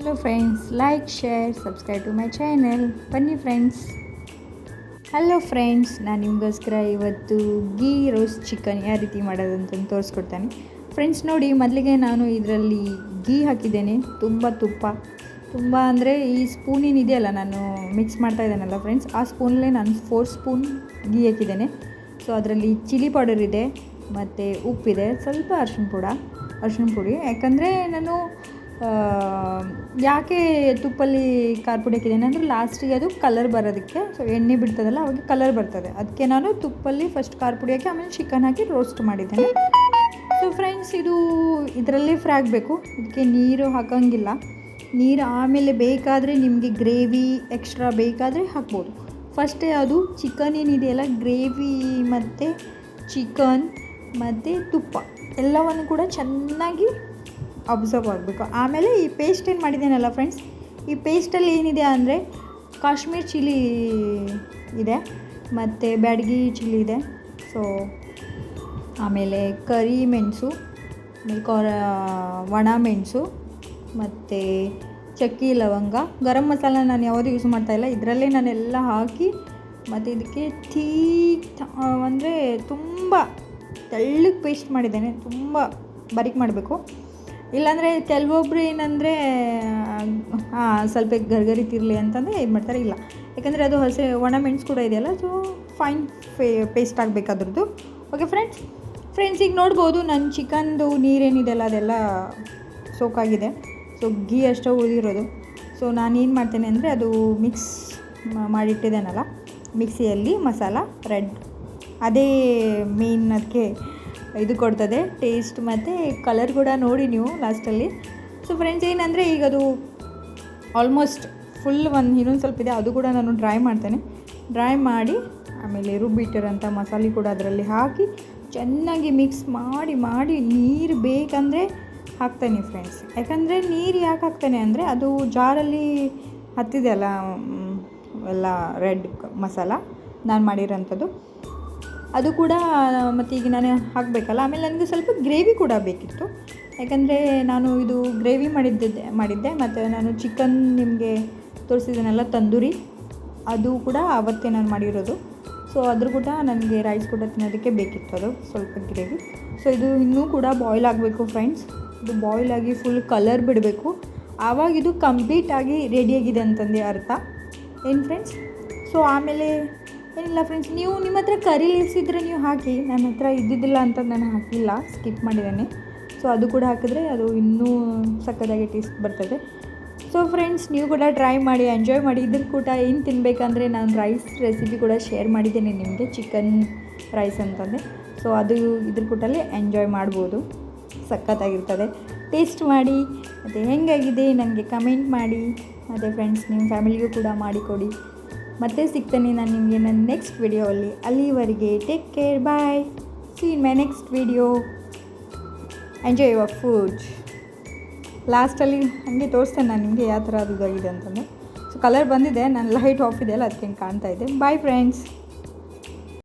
Hello friends, like, share, subscribe to my channel. ಬನ್ನಿ friends. Hello friends, ನಾನು ನಿಮಗೋಸ್ಕರ ಇವತ್ತು ಗೀ ರೋಸ್ಟ್ ಚಿಕನ್ ಯಾವ ರೀತಿ ಮಾಡೋದಂತ ತೋರಿಸ್ಕೊಡ್ತಾನೆ. ಫ್ರೆಂಡ್ಸ್ ನೋಡಿ, ಮೊದಲಿಗೆ ನಾನು ಇದರಲ್ಲಿ ಗೀ ಹಾಕಿದ್ದೇನೆ, ತುಂಬ ಅಂದರೆ ಈ ಸ್ಪೂನ್ ಏನಿದೆಯಲ್ಲ, ನಾನು ಮಿಕ್ಸ್ ಮಾಡ್ತಾ ಇದ್ದೇನಲ್ಲ ಫ್ರೆಂಡ್ಸ್, ಆ ಸ್ಪೂನಲ್ಲೇ ನಾನು 4 ಸ್ಪೂನ್ ಗೀ ಹಾಕಿದ್ದೇನೆ. ಸೊ ಅದರಲ್ಲಿ ಚಿಲ್ಲಿ ಪೌಡರ್ ಇದೆ, ಮತ್ತು ಉಪ್ಪಿದೆ, ಸ್ವಲ್ಪ ಅರಿಶಿಣ ಪುಡಿ. ಯಾಕಂದರೆ ನಾನು ಯಾಕೆ ತುಪ್ಪಲ್ಲಿ ಖಾರ ಪುಡಿ ಹಾಕಿದ್ದೇನೆ ಅಂದರೆ ಲಾಸ್ಟಿಗೆ ಅದು ಕಲರ್ ಬರೋದಕ್ಕೆ. ಸೊ ಎಣ್ಣೆ ಬಿಡ್ತದಲ್ಲ, ಅವಾಗ ಕಲರ್ ಬರ್ತದೆ. ಅದಕ್ಕೆ ನಾನು ತುಪ್ಪಲ್ಲಿ ಫಸ್ಟ್ ಖಾರ ಪುಡಿ ಹಾಕಿ ಆಮೇಲೆ ಚಿಕನ್ ಹಾಕಿ ರೋಸ್ಟ್ ಮಾಡಿದ್ದೇನೆ. ಸೊ ಫ್ರೆಂಡ್ಸ್, ಇದು ಇದರಲ್ಲೇ ಫ್ರೈ ಆಗಬೇಕು, ಇದಕ್ಕೆ ನೀರು ಹಾಕೋಂಗಿಲ್ಲ. ನೀರು ಆಮೇಲೆ ಬೇಕಾದರೆ ನಿಮಗೆ ಗ್ರೇವಿ ಎಕ್ಸ್ಟ್ರಾ ಬೇಕಾದರೆ ಹಾಕ್ಬೋದು. ಫಸ್ಟೇ ಅದು ಚಿಕನ್ ಏನಿದೆಯಲ್ಲ, ಗ್ರೇವಿ ಮತ್ತು ಚಿಕನ್ ಮತ್ತು ತುಪ್ಪ ಎಲ್ಲವನ್ನು ಕೂಡ ಚೆನ್ನಾಗಿ ಅಬ್ಸರ್ವ್ ಆಗಬೇಕು. ಆಮೇಲೆ ಈ ಪೇಸ್ಟ್ ಏನು ಮಾಡಿದ್ದೇನಲ್ಲ ಫ್ರೆಂಡ್ಸ್, ಈ ಪೇಸ್ಟಲ್ಲಿ ಏನಿದೆ ಅಂದರೆ ಕಾಶ್ಮೀರ್ ಚಿಲ್ಲಿ ಇದೆ, ಮತ್ತು ಬ್ಯಾಡಗಿ ಚಿಲ್ಲಿ ಇದೆ. ಸೊ ಆಮೇಲೆ ಕರಿ ಮೆಣಸು, ಒಣ ಮೆಣಸು, ಮತ್ತು ಚಕ್ಕೆ, ಲವಂಗ, ಗರಂ ಮಸಾಲ ನಾನು ಯಾವುದು ಯೂಸ್ ಮಾಡ್ತಾಯಿಲ್ಲ, ಇದರಲ್ಲೇ ನಾನೆಲ್ಲ ಹಾಕಿ, ಮತ್ತು ಇದಕ್ಕೆ ಅಂದರೆ ತುಂಬ ತೆಳ್ಳಗೆ ಪೇಸ್ಟ್ ಮಾಡಿದ್ದೇನೆ. ತುಂಬ ಬಾರೀಕ್ ಮಾಡಬೇಕು, ಇಲ್ಲಾಂದರೆ ಕೆಲವೊಬ್ರು ಏನಂದರೆ ಸ್ವಲ್ಪ ಗರ್ಗರಿ ತಿರಲಿ ಅಂತಂದರೆ ಏನು ಮಾಡ್ತಾರೆ, ಇಲ್ಲ, ಯಾಕಂದರೆ ಅದು ಒಣ ಮೆಣಸು ಕೂಡ ಇದೆಯಲ್ಲ, ಸೊ ಫೈನ್ ಪೇಸ್ಟ್ ಆಗಬೇಕು ಅದ್ರದ್ದು. ಓಕೆ ಫ್ರೆಂಡ್ಸ್, ಈಗ ನೋಡ್ಬೋದು ನನ್ನ ಚಿಕನ್ದು ನೀರೇನಿದೆಯಲ್ಲ ಅದೆಲ್ಲ ಸೋಕಾಗಿದೆ. ಸೊ ಗೀ ಅಷ್ಟೇ ಉಳಿದಿರೋದು. ಸೊ ನಾನೇನು ಮಾಡ್ತೇನೆ ಅಂದರೆ, ಅದು ಮಿಕ್ಸ್ ಮಾಡಿಟ್ಟಿದ್ದೇನಲ್ಲ ಮಿಕ್ಸಿಯಲ್ಲಿ, ಮಸಾಲ ರೆಡ್, ಅದೇ ಮೇನ್ ಅದಕ್ಕೆ ಇದು ಕೊಡ್ತದೆ ಟೇಸ್ಟ್ ಮತ್ತು ಕಲರ್ ಕೂಡ ನೋಡಿ ನೀವು ಲಾಸ್ಟಲ್ಲಿ. ಸೊ ಫ್ರೆಂಡ್ಸ್, ಏನಂದರೆ ಈಗ ಅದು ಆಲ್ಮೋಸ್ಟ್ ಫುಲ್ ಇನ್ನೊಂದು ಸ್ವಲ್ಪ ಇದೆ, ಅದು ಕೂಡ ನಾನು ಡ್ರೈ ಮಾಡಿ ಆಮೇಲೆ ರುಬ್ಬಿಟ್ಟಿರೋಂಥ ಮಸಾಲೆ ಕೂಡ ಅದರಲ್ಲಿ ಹಾಕಿ ಚೆನ್ನಾಗಿ ಮಿಕ್ಸ್ ಮಾಡಿ ನೀರು ಬೇಕಂದರೆ ಹಾಕ್ತೇನೆ ಫ್ರೆಂಡ್ಸ್. ಯಾಕಂದರೆ ನೀರು ಯಾಕೆ ಹಾಕ್ತೇನೆ ಅಂದರೆ, ಅದು ಜಾರಲ್ಲಿ ಹತ್ತಿದೆ ಅಲ್ಲ ಎಲ್ಲ ರೆಡ್ ಮಸಾಲ ನಾನು ಮಾಡಿರೋಂಥದ್ದು, ಅದು ಕೂಡ ಮತ್ತು ಈಗ ನಾನು ಹಾಕಬೇಕಲ್ಲ. ಆಮೇಲೆ ನನಗೆ ಸ್ವಲ್ಪ ಗ್ರೇವಿ ಕೂಡ ಬೇಕಿತ್ತು, ಯಾಕಂದರೆ ನಾನು ಇದು ಗ್ರೇವಿ ಮಾಡಿದ್ದೆ. ಮತ್ತು ನಾನು ಚಿಕನ್ ನಿಮಗೆ ತೋರಿಸಿದ್ದೀನಲ್ಲ ತಂದೂರಿ, ಅದು ಕೂಡ ಆವತ್ತೇ ನಾನು ಮಾಡಿರೋದು. ಸೊ ಅದ್ರ ಕೂಡ ನನಗೆ ರೈಸ್ ಕೂಡ ತಿನ್ನೋದಕ್ಕೆ ಬೇಕಿತ್ತು, ಅದು ಸ್ವಲ್ಪ ಗ್ರೇವಿ. ಸೊ ಇದು ಇನ್ನೂ ಕೂಡ ಬಾಯ್ಲ್ ಆಗಬೇಕು ಫ್ರೆಂಡ್ಸ್. ಇದು ಬಾಯ್ಲ್ ಆಗಿ ಫುಲ್ ಕಲರ್ ಬಿಡಬೇಕು, ಆವಾಗ ಇದು ಕಂಪ್ಲೀಟಾಗಿ ರೆಡಿಯಾಗಿದೆ ಅಂತಂದು ಅರ್ಥ. ಏನು ಫ್ರೆಂಡ್ಸ್? ಸೊ ಆಮೇಲೆ ಏನಿಲ್ಲ ಫ್ರೆಂಡ್ಸ್, ನೀವು ನಿಮ್ಮ ಹತ್ರ ಕರಿ ಲೀವ್ಸ್ ಇದ್ದರೆ ನೀವು ಹಾಕಿ, ನನ್ನ ಹತ್ರ ಇದ್ದಿದ್ದಿಲ್ಲ ಅಂತ ನಾನು ಹಾಕಿಲ್ಲ, ಸ್ಕಿಪ್ ಮಾಡಿದ್ದೇನೆ. ಸೊ ಅದು ಕೂಡ ಹಾಕಿದ್ರೆ ಅದು ಇನ್ನೂ ಸಕ್ಕತ್ತಾಗಿ ಟೇಸ್ಟ್ ಬರ್ತದೆ. ಸೊ ಫ್ರೆಂಡ್ಸ್, ನೀವು ಕೂಡ ಟ್ರೈ ಮಾಡಿ, ಎಂಜಾಯ್ ಮಾಡಿ. ಇದ್ರ ಕೂಡ ಏನು ತಿನ್ನಬೇಕಂದ್ರೆ ನಾನು ರೈಸ್ ರೆಸಿಪಿ ಕೂಡ ಶೇರ್ ಮಾಡಿದ್ದೇನೆ ನಿಮಗೆ, ಚಿಕನ್ ರೈಸ್ ಅಂತಂದರೆ. ಸೊ ಅದು ಇದ್ರ ಕೂಟಲ್ಲಿ ಎಂಜಾಯ್ ಮಾಡ್ಬೋದು, ಸಕ್ಕತ್ತಾಗಿರ್ತದೆ. ಟೇಸ್ಟ್ ಮಾಡಿ ಮತ್ತು ಹೆಂಗಾಗಿದೆ ನನಗೆ ಕಮೆಂಟ್ ಮಾಡಿ. ಮತ್ತು ಫ್ರೆಂಡ್ಸ್, ನಿಮ್ಮ ಫ್ಯಾಮಿಲಿಗೂ ಕೂಡ ಮಾಡಿಕೊಡಿ. ಮತ್ತೆ ಸಿಗ್ತೇನೆ ನಾನು ನಿಮಗೆ ನನ್ನ ನೆಕ್ಸ್ಟ್ ವಿಡಿಯೋಲ್ಲಿ. ಅಲ್ಲಿವರೆಗೆ take care, bye, see in my next video. Enjoy your food. ಲಾಸ್ಟಲ್ಲಿ ಹಾಗೆ ತೋರಿಸ್ತೇನೆ ನಾನು ನಿಮಗೆ ಯಾವ ಥರ ಅದು ಇದಾಗಿದೆ ಅಂತಂದರೆ. ಸೊ ಕಲರ್ ಬಂದಿದೆ, ನಾನು ಲೈಟ್ ಆಫ್ ಇದೆಯಲ್ಲ ಅದಕ್ಕೆ ಕಾಣ್ತಾ ಇದೆ. Bye friends.